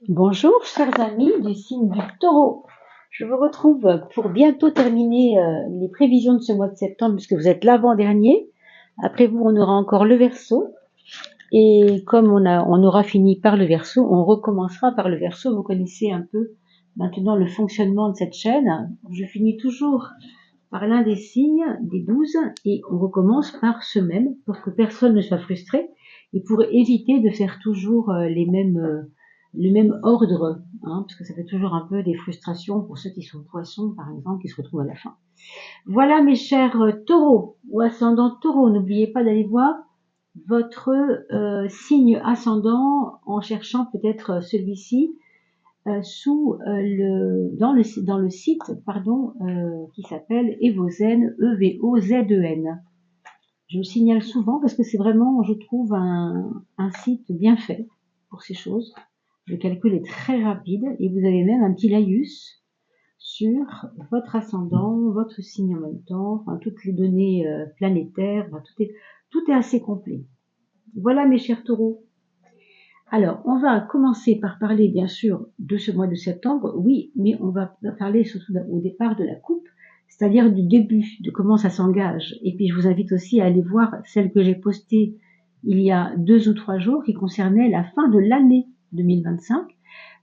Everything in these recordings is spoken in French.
Bonjour chers amis du signe du Taureau. Je vous retrouve pour bientôt terminer les prévisions de ce mois de septembre puisque vous êtes l'avant-dernier. Après vous, on aura encore le Verseau. Et comme on aura fini par le Verseau, on recommencera par le Verseau. Vous connaissez un peu maintenant le fonctionnement de cette chaîne. Je finis toujours par l'un des signes des 12 et on recommence par ce même pour que personne ne soit frustré et pour éviter de faire toujours le même ordre, hein, parce que ça fait toujours un peu des frustrations pour ceux qui sont poissons, par exemple, qui se retrouvent à la fin. Voilà mes chers taureaux ou ascendants taureaux, n'oubliez pas d'aller voir votre signe ascendant en cherchant peut-être celui-ci dans le site qui s'appelle Evozen, Evozen. Je le signale souvent parce que c'est vraiment, je trouve, un site bien fait pour ces choses. Le calcul est très rapide et vous avez même un petit laïus sur votre ascendant, votre signe en même temps, enfin toutes les données planétaires, enfin, tout est assez complet. Voilà mes chers taureaux. Alors, on va commencer par parler bien sûr de ce mois de septembre, oui, mais on va parler surtout au départ de la coupe, c'est-à-dire du début, de comment ça s'engage. Et puis je vous invite aussi à aller voir celle que j'ai postée il y a 2 ou 3 jours qui concernait la fin de l'année 2025,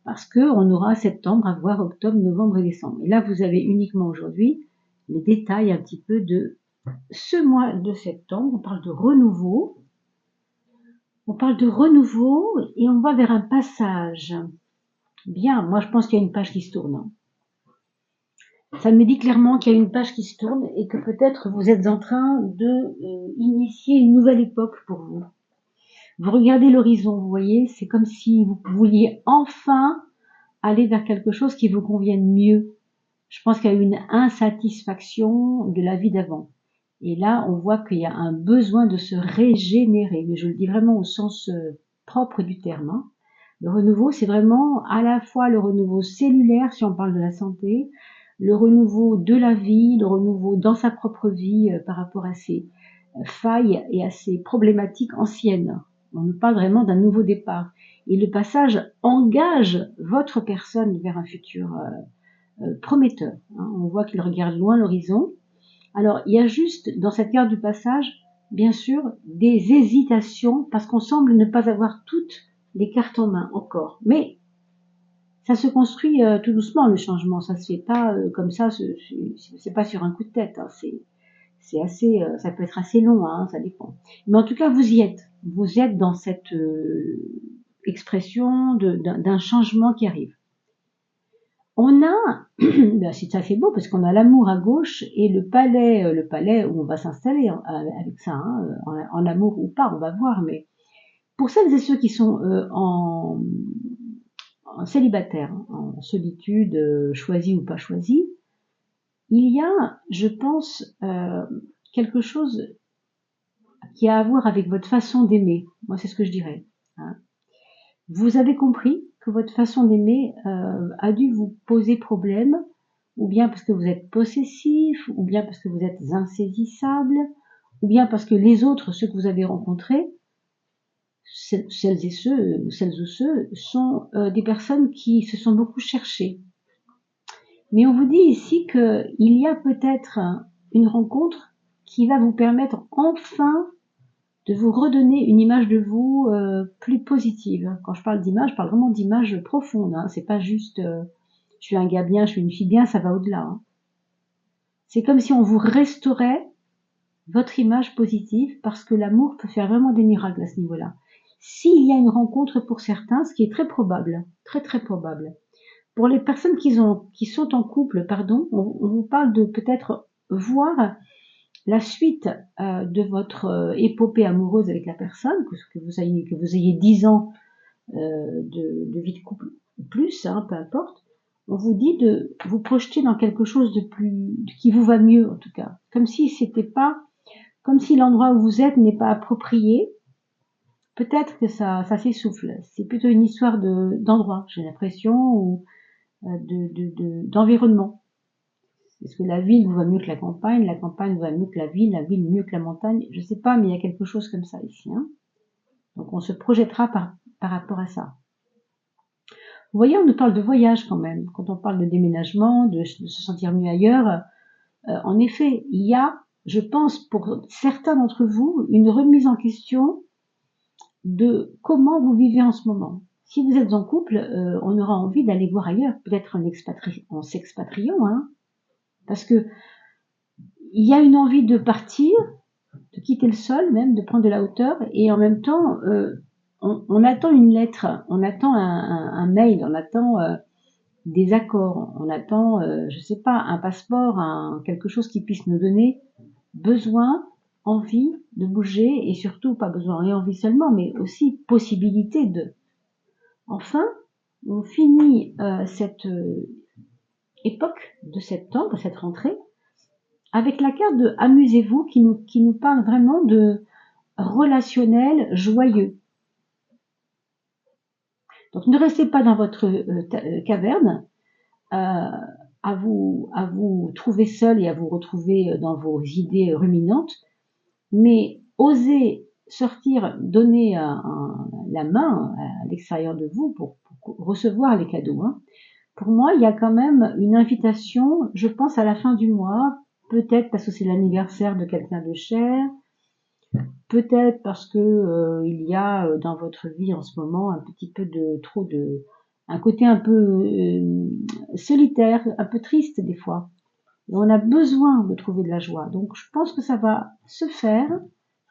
parce qu'on aura septembre à voir octobre, novembre et décembre. Et là, vous avez uniquement aujourd'hui les détails un petit peu de ce mois de septembre. On parle de renouveau, et on va vers un passage. Bien, moi je pense qu'il y a une page qui se tourne. Ça me dit clairement qu'il y a une page qui se tourne et que peut-être vous êtes en train de initier une nouvelle époque pour vous. Vous regardez l'horizon, vous voyez, c'est comme si vous vouliez enfin aller vers quelque chose qui vous convienne mieux. Je pense qu'il y a une insatisfaction de la vie d'avant. Et là, on voit qu'il y a un besoin de se régénérer, mais je le dis vraiment au sens propre du terme. Hein. Le renouveau, c'est vraiment à la fois le renouveau cellulaire, si on parle de la santé, le renouveau de la vie, le renouveau dans sa propre vie par rapport à ses failles et à ses problématiques anciennes. On nous parle vraiment d'un nouveau départ. Et le passage engage votre personne vers un futur prometteur. Hein. On voit qu'il regarde loin l'horizon. Alors, il y a juste dans cette carte du passage, bien sûr, des hésitations parce qu'on semble ne pas avoir toutes les cartes en main encore. Mais ça se construit tout doucement le changement. Ça se fait pas comme ça. C'est pas sur un coup de tête. Hein. C'est assez, ça peut être assez long. Hein, ça dépend. Mais en tout cas, vous y êtes. Vous êtes dans cette expression d'un changement qui arrive. On a, ben c'est ça fait beau parce qu'on a l'amour à gauche et le palais où on va s'installer avec ça, hein, en amour ou pas, on va voir. Mais pour celles et ceux qui sont en célibataire, en solitude, choisie ou pas choisie, il y a, je pense, quelque chose qui a à voir avec votre façon d'aimer. Moi, c'est ce que je dirais. Hein. Vous avez compris que votre façon d'aimer a dû vous poser problème, ou bien parce que vous êtes possessif, ou bien parce que vous êtes insaisissable, ou bien parce que les autres, ceux que vous avez rencontrés, celles ou ceux, sont des personnes qui se sont beaucoup cherchées. Mais on vous dit ici qu'il y a peut-être une rencontre qui va vous permettre enfin de vous redonner une image de vous plus positive. Quand je parle d'image, je parle vraiment d'image profonde. Hein. C'est pas juste je suis un gars bien, je suis une fille bien, ça va au-delà. Hein. C'est comme si on vous restaurait votre image positive parce que l'amour peut faire vraiment des miracles à ce niveau-là. S'il y a une rencontre pour certains, ce qui est très probable, très très probable. Pour les personnes qui sont en couple, pardon, on vous parle de peut-être voir la suite de votre épopée amoureuse avec la personne, que vous ayez 10 ans de vie de couple ou plus, hein, peu importe, on vous dit de vous projeter dans quelque chose de plus qui vous va mieux en tout cas, comme si l'endroit où vous êtes n'est pas approprié. Peut-être que ça s'essouffle. C'est plutôt une histoire d'endroit, j'ai l'impression, ou d'environnement. Est-ce que la ville vous va mieux que la campagne vous va mieux que la ville mieux que la montagne? Je sais pas, mais il y a quelque chose comme ça ici. Hein. Donc on se projettera par rapport à ça. Vous voyez, on nous parle de voyage quand même, quand on parle de déménagement, de se sentir mieux ailleurs. En effet, il y a, je pense, pour certains d'entre vous, une remise en question de comment vous vivez en ce moment. Si vous êtes en couple, on aura envie d'aller voir ailleurs, peut-être en s'expatriant, hein, parce que il y a une envie de partir, de quitter le sol même, de prendre de la hauteur, et en même temps, on attend une lettre, on attend un mail, on attend des accords, on attend, je sais pas, un passeport, quelque chose qui puisse nous donner besoin, envie de bouger, et surtout pas besoin et envie seulement, mais aussi possibilité de. Enfin, on finit cette époque de septembre, cette rentrée, avec la carte de amusez-vous qui nous parle vraiment de relationnel joyeux. Donc ne restez pas dans votre caverne à vous trouver seul et à vous retrouver dans vos idées ruminantes, mais osez sortir, donner la main à l'extérieur de vous pour recevoir les cadeaux. Hein. Pour moi, il y a quand même une invitation, je pense à la fin du mois, peut-être parce que c'est l'anniversaire de quelqu'un de cher, peut-être parce que il y a dans votre vie en ce moment un petit peu un côté un peu solitaire, un peu triste des fois. Et on a besoin de trouver de la joie. Donc je pense que ça va se faire.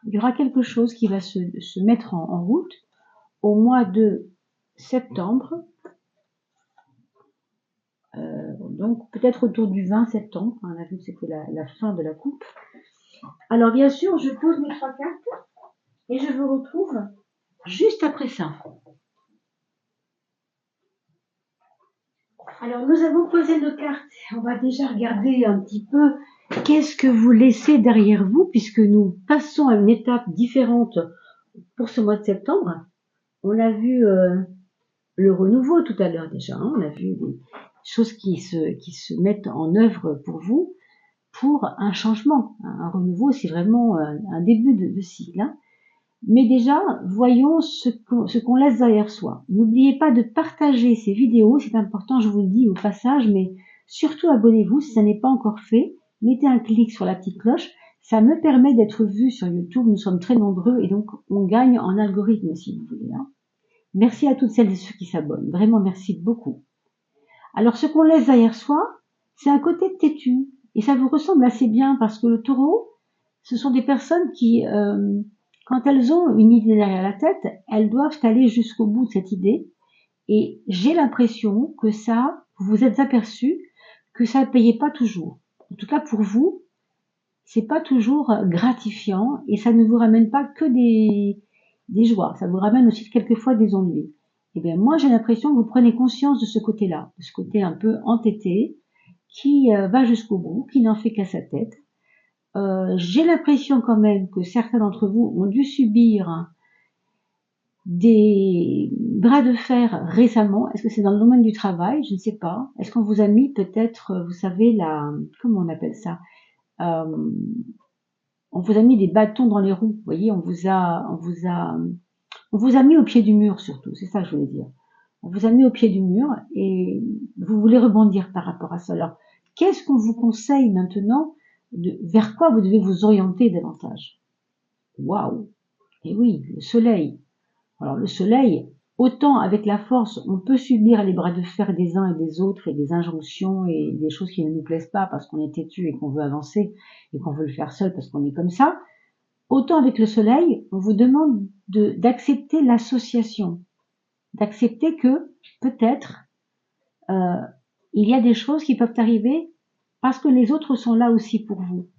Il y aura quelque chose qui va se mettre en route au mois de septembre. Donc peut-être autour du 20 septembre. On a vu que c'était la fin de la coupe. Alors bien sûr, je pose mes 3 cartes et je vous retrouve juste après ça. Alors nous avons posé nos cartes. On va déjà regarder un petit peu qu'est-ce que vous laissez derrière vous, puisque nous passons à une étape différente pour ce mois de septembre. On a vu le renouveau tout à l'heure déjà. Hein. On a vu des choses qui se mettent en œuvre pour vous, pour un changement. Un renouveau, c'est vraiment un début de cycle. Hein. Mais déjà, voyons ce qu'on laisse derrière soi. N'oubliez pas de partager ces vidéos, c'est important, je vous le dis au passage, mais surtout abonnez-vous si ça n'est pas encore fait. Mettez un clic sur la petite cloche, ça me permet d'être vu sur YouTube, nous sommes très nombreux et donc on gagne en algorithme si vous voulez. Hein. Merci à toutes celles et ceux qui s'abonnent, vraiment merci beaucoup. Alors ce qu'on laisse derrière soi, c'est un côté têtu et ça vous ressemble assez bien parce que le taureau, ce sont des personnes qui... quand elles ont une idée derrière la tête, elles doivent aller jusqu'au bout de cette idée. Et j'ai l'impression que ça, vous vous êtes aperçu que ça ne payait pas toujours. En tout cas pour vous, c'est pas toujours gratifiant et ça ne vous ramène pas que des joies. Ça vous ramène aussi quelquefois des ennuis. Et bien moi j'ai l'impression que vous prenez conscience de ce côté-là, de ce côté un peu entêté, qui va jusqu'au bout, qui n'en fait qu'à sa tête. J'ai l'impression quand même que certains d'entre vous ont dû subir des bras de fer récemment. Est-ce que c'est dans le domaine du travail? Je ne sais pas. Est-ce qu'on vous a mis peut-être, vous savez, comment on appelle ça? On vous a mis des bâtons dans les roues. Vous voyez, on vous a mis au pied du mur surtout. C'est ça que je voulais dire. On vous a mis au pied du mur et vous voulez rebondir par rapport à ça. Alors, qu'est-ce qu'on vous conseille maintenant? Vers quoi vous devez vous orienter davantage? Waouh! Et oui, le soleil. Alors le soleil, autant avec la force, on peut subir les bras de fer des uns et des autres et des injonctions et des choses qui ne nous plaisent pas parce qu'on est têtu et qu'on veut avancer et qu'on veut le faire seul parce qu'on est comme ça. Autant avec le soleil, on vous demande d'accepter l'association, d'accepter que peut-être il y a des choses qui peuvent arriver parce que les autres sont là aussi pour vous.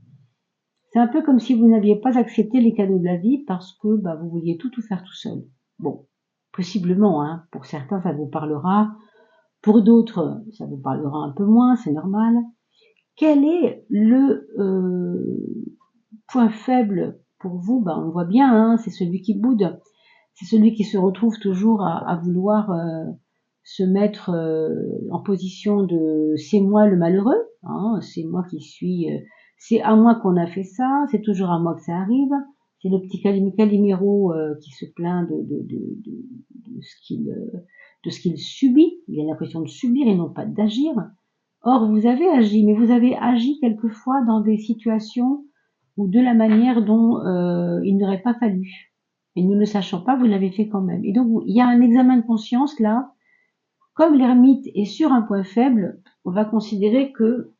C'est un peu comme si vous n'aviez pas accepté les cadeaux de la vie parce que vous vouliez tout faire tout seul. Bon, possiblement, hein, pour certains ça vous parlera, pour d'autres ça vous parlera un peu moins, c'est normal. Quel est le point faible pour vous? On le voit bien, hein, c'est celui qui boude, c'est celui qui se retrouve toujours à vouloir se mettre en position de c'est moi le malheureux, hein, c'est moi qui suis, c'est à moi qu'on a fait ça, c'est toujours à moi que ça arrive, c'est le petit Calimero qui se plaint de ce qu'il subit. Il a l'impression de subir et non pas d'agir. Or, vous avez agi, mais vous avez agi quelquefois dans des situations ou de la manière dont il n'aurait pas fallu. Et nous ne le sachant pas, vous l'avez fait quand même. Et donc, il y a un examen de conscience là. Comme l'ermite est sur un point faible, on va considérer que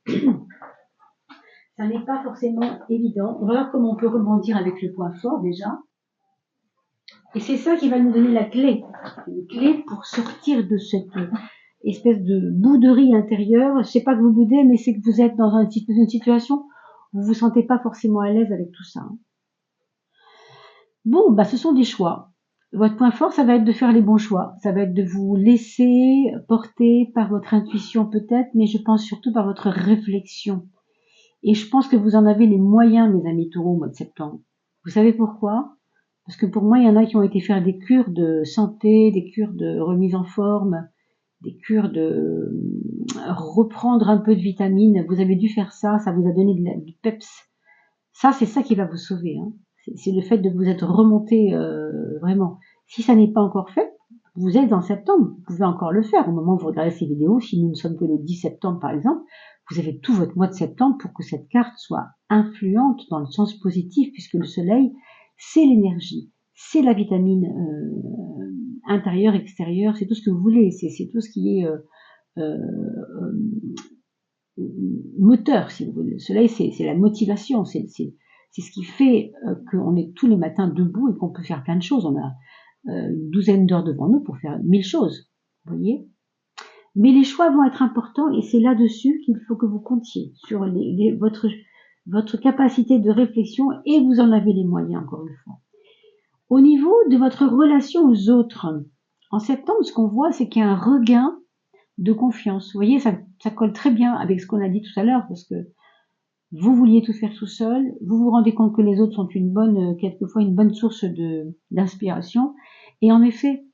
ça n'est pas forcément évident. On va voir comment on peut rebondir avec le point fort déjà. Et c'est ça qui va nous donner la clé. Une clé pour sortir de cette espèce de bouderie intérieure. C'est pas que vous boudez, mais c'est que vous êtes dans une situation où vous vous sentez pas forcément à l'aise avec tout ça. Bon, bah, ce sont des choix. Votre point fort, ça va être de faire les bons choix. Ça va être de vous laisser porter par votre intuition peut-être, mais je pense surtout par votre réflexion. Et je pense que vous en avez les moyens, mes amis taureaux, au mois de septembre. Vous savez pourquoi? Parce que pour moi, il y en a qui ont été faire des cures de santé, des cures de remise en forme, des cures de reprendre un peu de vitamines. Vous avez dû faire ça, ça vous a donné du peps. Ça, c'est ça qui va vous sauver. Hein. C'est le fait de vous être remonté vraiment. Si ça n'est pas encore fait, vous êtes en septembre, vous pouvez encore le faire. Au moment où vous regardez ces vidéos, si nous ne sommes que le 10 septembre par exemple, vous avez tout votre mois de septembre pour que cette carte soit influente dans le sens positif, puisque le soleil, c'est l'énergie, c'est la vitamine intérieure, extérieure, c'est tout ce que vous voulez, c'est tout ce qui est moteur, si vous voulez. Le soleil, c'est la motivation, c'est ce qui fait qu'on est tous les matins debout et qu'on peut faire plein de choses. On a une douzaine d'heures devant nous pour faire 1000 choses, vous voyez. Mais les choix vont être importants et c'est là-dessus qu'il faut que vous comptiez sur votre capacité de réflexion et vous en avez les moyens, encore une fois. Au niveau de votre relation aux autres, en septembre, ce qu'on voit, c'est qu'il y a un regain de confiance. Vous voyez, ça colle très bien avec ce qu'on a dit tout à l'heure, parce que vous vouliez tout faire tout seul, vous vous rendez compte que les autres sont quelquefois une bonne source d'inspiration, et en effet,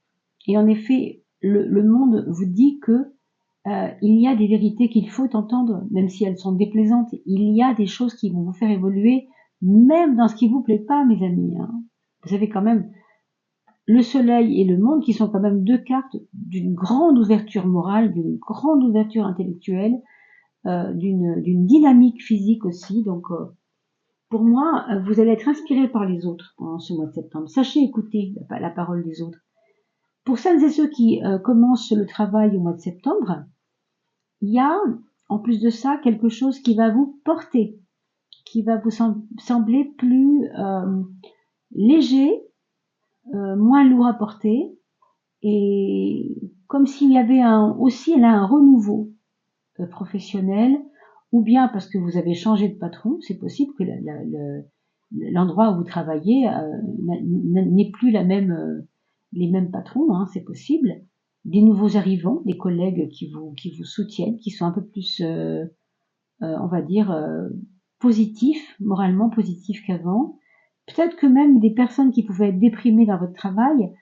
le monde vous dit que il y a des vérités qu'il faut entendre, même si elles sont déplaisantes. Il y a des choses qui vont vous faire évoluer, même dans ce qui vous plaît pas, mes amis. Hein. Vous avez quand même le soleil et le monde qui sont quand même deux cartes d'une grande ouverture morale, d'une grande ouverture intellectuelle, d'une dynamique physique aussi. Donc, pour moi, vous allez être inspiré par les autres pendant ce mois de septembre. Sachez écouter la parole des autres. Pour celles et ceux qui commencent le travail au mois de septembre, il y a, en plus de ça, quelque chose qui va vous porter, qui va vous sembler plus léger, moins lourd à porter, et comme s'il y avait aussi là un renouveau professionnel, ou bien parce que vous avez changé de patron, c'est possible que l'endroit où vous travaillez n'ait plus les mêmes patrons, hein, c'est possible. Des nouveaux arrivants, des collègues qui vous soutiennent, qui sont un peu plus, on va dire, positifs, moralement positifs qu'avant. Peut-être que même des personnes qui pouvaient être déprimées dans votre travail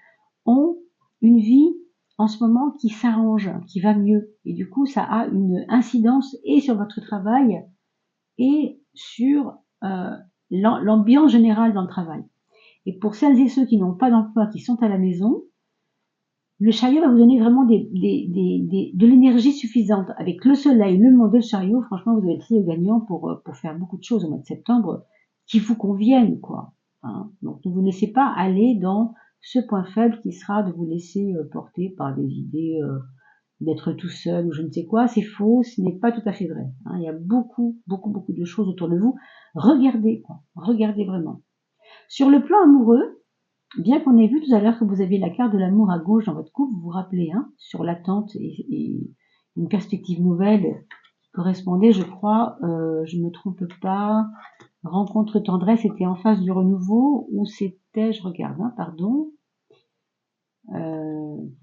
ont une vie en ce moment qui s'arrange, qui va mieux. Et du coup, ça a une incidence et sur votre travail et sur l'ambiance générale dans le travail. Et pour celles et ceux qui n'ont pas d'emploi, qui sont à la maison, le chariot va vous donner vraiment de l'énergie suffisante. Avec le soleil, le monde et le chariot, franchement, vous avez le trio gagnant pour faire beaucoup de choses au mois de septembre qui vous conviennent, quoi. Hein. Donc, ne vous laissez pas aller dans ce point faible qui sera de vous laisser porter par des idées d'être tout seul ou je ne sais quoi. C'est faux, ce n'est pas tout à fait vrai. Hein. Il y a beaucoup de choses autour de vous. Regardez, quoi. Regardez vraiment. Sur le plan amoureux, bien qu'on ait vu tout à l'heure que vous aviez la carte de l'amour à gauche dans votre couple, vous vous rappelez, hein, sur l'attente et une perspective nouvelle qui correspondait, je crois, je ne me trompe pas, rencontre tendresse était en face du renouveau, ou c'était, je regarde, hein, pardon,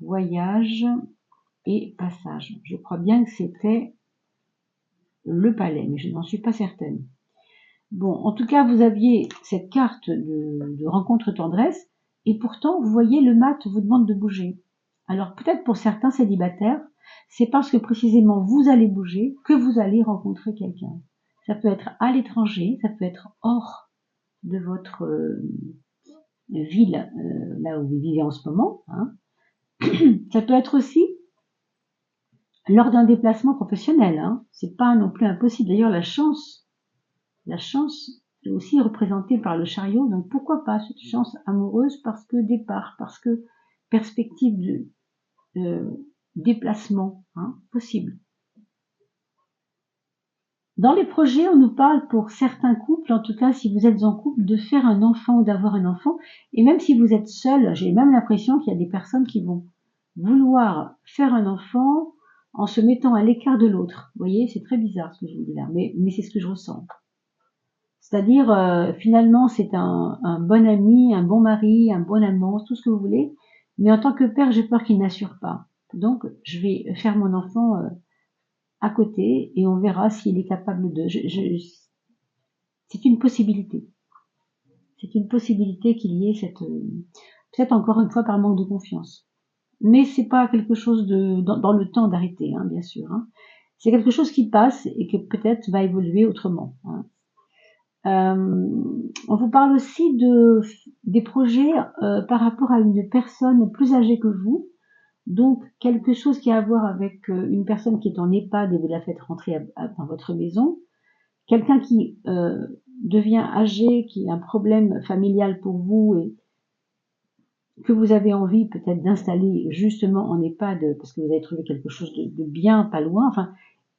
voyage et passage. Je crois bien que c'était le palais, mais je n'en suis pas certaine. Bon, en tout cas, vous aviez cette carte de rencontre tendresse, et pourtant, vous voyez, le mat vous demande de bouger. Alors, peut-être pour certains célibataires, c'est parce que précisément vous allez bouger que vous allez rencontrer quelqu'un. Ça peut être à l'étranger, ça peut être hors de votre ville, là où vous vivez en ce moment. Hein. Ça peut être aussi lors d'un déplacement professionnel, hein. C'est pas non plus impossible. D'ailleurs, la chance est aussi représentée par le chariot, donc pourquoi pas cette chance amoureuse, parce que départ, parce que perspective de déplacement, hein, possible. Dans les projets, on nous parle pour certains couples, en tout cas si vous êtes en couple, de faire un enfant ou d'avoir un enfant. Et même si vous êtes seul, j'ai même l'impression qu'il y a des personnes qui vont vouloir faire un enfant en se mettant à l'écart de l'autre. Vous voyez, c'est très bizarre ce que je vous dis là, mais c'est ce que je ressens. C'est-à-dire, finalement, c'est un bon ami, un bon mari, un bon amant, tout ce que vous voulez. Mais en tant que père, j'ai peur qu'il n'assure pas. Donc, je vais faire mon enfant à côté et on verra s'il est capable de. C'est une possibilité. C'est une possibilité qu'il y ait cette. Peut-être encore une fois par manque de confiance. Mais c'est pas quelque chose dans le temps d'arrêter, hein, bien sûr. Hein. C'est quelque chose qui passe et que peut-être va évoluer autrement. Hein. On vous parle aussi des projets par rapport à une personne plus âgée que vous. Donc quelque chose qui a à voir avec une personne qui est en EHPAD et vous la faites rentrer dans votre maison. Quelqu'un qui devient âgé, qui a un problème familial pour vous et que vous avez envie peut-être d'installer justement en EHPAD parce que vous avez trouvé quelque chose de bien pas loin. Enfin,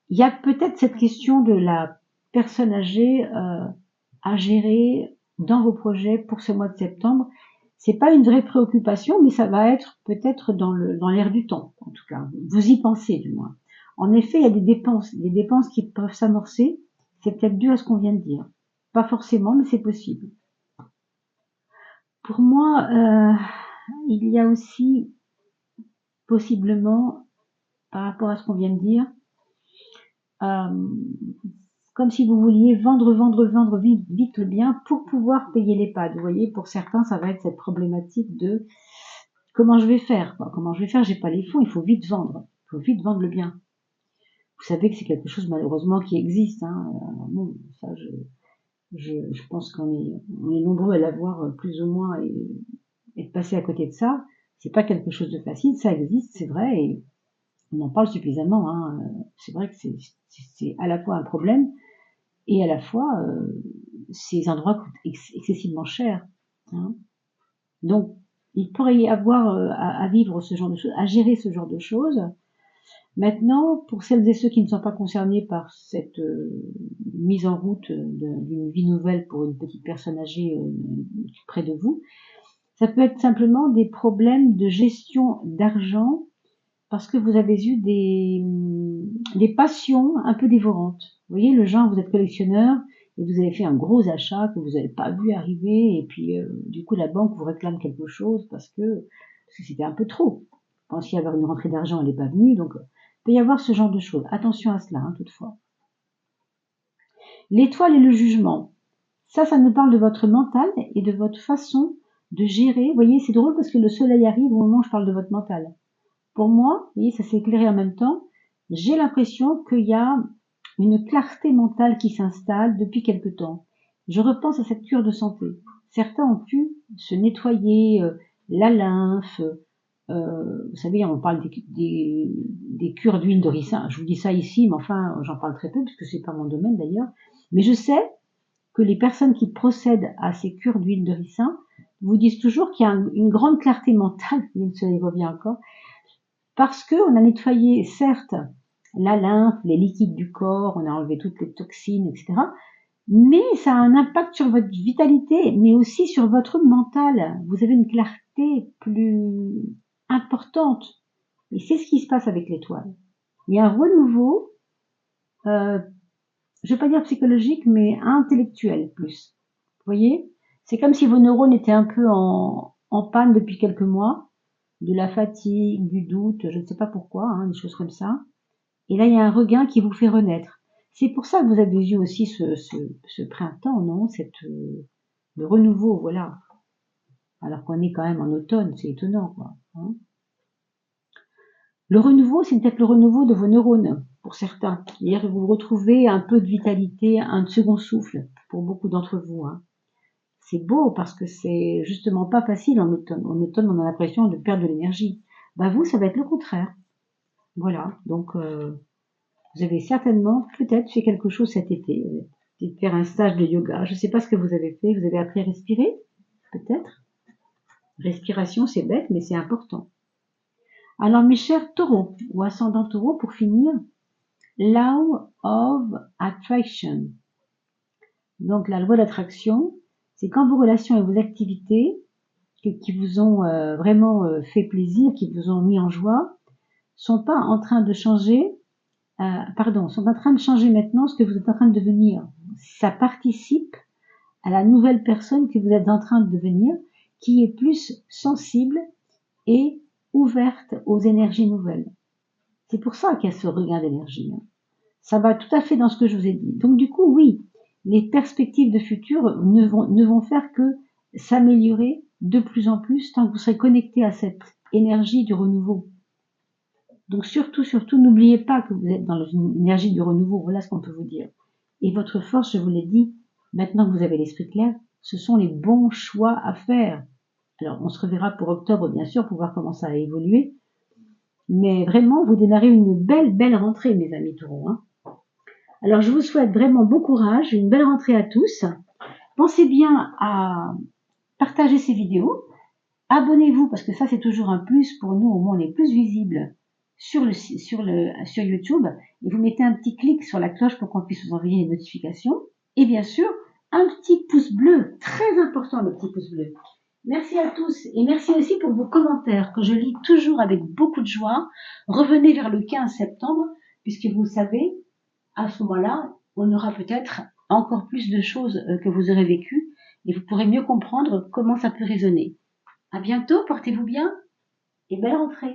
il y a peut-être cette question de la personne âgée à gérer dans vos projets pour ce mois de septembre. C'est pas une vraie préoccupation, mais ça va être peut-être dans l'air du temps, en tout cas. Vous y pensez, du moins. En effet, il y a des dépenses qui peuvent s'amorcer. C'est peut-être dû à ce qu'on vient de dire. Pas forcément, mais c'est possible. Pour moi, il y a aussi possiblement, par rapport à ce qu'on vient de dire, comme si vous vouliez vendre vite le bien pour pouvoir payer l'EHPAD. Vous voyez, pour certains, ça va être cette problématique de comment je vais faire, quoi. Comment je vais faire, j'ai pas les fonds, il faut vite vendre. Il faut vite vendre le bien. Vous savez que c'est quelque chose malheureusement qui existe. Hein. Bon, ça, je pense qu'on est nombreux à l'avoir plus ou moins et de passer à côté de ça. C'est pas quelque chose de facile, ça existe, c'est vrai, et on en parle suffisamment. Hein. C'est vrai que c'est à la fois un problème et à la fois ces endroits coûtent excessivement cher. Hein. Donc il pourrait y avoir à vivre ce genre de choses, à gérer ce genre de choses. Maintenant, pour celles et ceux qui ne sont pas concernés par cette mise en route d'une vie nouvelle pour une petite personne âgée près de vous, ça peut être simplement des problèmes de gestion d'argent parce que vous avez eu des passions un peu dévorantes. Vous voyez, le genre, vous êtes collectionneur et vous avez fait un gros achat que vous n'avez pas vu arriver et puis du coup la banque vous réclame quelque chose parce que c'était un peu trop. Vous pensiez avoir une rentrée d'argent, elle n'est pas venue, donc il peut y avoir ce genre de choses. Attention à cela, hein, toutefois. L'étoile et le jugement. Ça nous parle de votre mental et de votre façon de gérer. Vous voyez, c'est drôle parce que le soleil arrive au moment où je parle de votre mental. Pour moi, vous voyez, ça s'est éclairé en même temps. J'ai l'impression qu'il y a une clarté mentale qui s'installe depuis quelque temps. Je repense à cette cure de santé. Certains ont pu se nettoyer la lymphe. Vous savez, on parle des cures d'huile de ricin. Je vous dis ça ici, mais enfin, j'en parle très peu puisque c'est pas mon domaine d'ailleurs. Mais je sais que les personnes qui procèdent à ces cures d'huile de ricin vous disent toujours qu'il y a une grande clarté mentale, il se revient encore, parce qu'on a nettoyé, certes, la lymphe, les liquides du corps, on a enlevé toutes les toxines, etc. Mais ça a un impact sur votre vitalité, mais aussi sur votre mental. Vous avez une clarté plus importante. Et c'est ce qui se passe avec l'étoile. Il y a un renouveau, je vais pas dire psychologique, mais intellectuel plus. Vous voyez? C'est comme si vos neurones étaient un peu en panne depuis quelques mois, de la fatigue, du doute, je ne sais pas pourquoi, hein, des choses comme ça. Et là, il y a un regain qui vous fait renaître. C'est pour ça que vous avez eu aussi ce printemps, non? Le renouveau, voilà. Alors qu'on est quand même en automne, c'est étonnant, quoi. Hein. Le renouveau, c'est peut-être le renouveau de vos neurones, pour certains. C'est-à-dire que vous retrouvez un peu de vitalité, un second souffle, pour beaucoup d'entre vous. Hein. C'est beau parce que c'est justement pas facile en automne. En automne, on a l'impression de perdre de l'énergie. Bah vous, ça va être le contraire. Voilà, donc vous avez certainement peut-être fait quelque chose cet été. Peut-être faire un stage de yoga. Je ne sais pas ce que vous avez fait. Vous avez appris à respirer, peut-être. Respiration, c'est bête, mais c'est important. Alors, mes chers taureaux, ou ascendants taureaux, pour finir, Law of Attraction. Donc, la loi d'attraction, c'est quand vos relations et vos activités qui vous ont vraiment fait plaisir, qui vous ont mis en joie, sont pas en train de changer, sont en train de changer maintenant ce que vous êtes en train de devenir. Ça participe à la nouvelle personne que vous êtes en train de devenir, qui est plus sensible et ouverte aux énergies nouvelles. C'est pour ça qu'il y a ce regain d'énergie. Ça va tout à fait dans ce que je vous ai dit. Donc du coup, oui, les perspectives de futur ne vont faire que s'améliorer de plus en plus tant que vous serez connecté à cette énergie du renouveau. Donc surtout, n'oubliez pas que vous êtes dans une énergie du renouveau. Voilà ce qu'on peut vous dire. Et votre force, je vous l'ai dit, maintenant que vous avez l'esprit clair, ce sont les bons choix à faire. Alors, on se reverra pour octobre, bien sûr, pour voir comment ça a évolué. Mais vraiment, vous démarrez une belle rentrée, mes amis taureaux. Alors, je vous souhaite vraiment bon courage, une belle rentrée à tous. Pensez bien à partager ces vidéos. Abonnez-vous, parce que ça, c'est toujours un plus pour nous. Au moins, on est plus visible sur YouTube. Et vous mettez un petit clic sur la cloche pour qu'on puisse vous envoyer les notifications. Et bien sûr, un petit pouce bleu. Très important, le petit pouce bleu. Merci à tous et merci aussi pour vos commentaires que je lis toujours avec beaucoup de joie. Revenez vers le 15 septembre puisque vous le savez, à ce moment-là, on aura peut-être encore plus de choses que vous aurez vécues et vous pourrez mieux comprendre comment ça peut résonner. À bientôt, portez-vous bien et belle rentrée.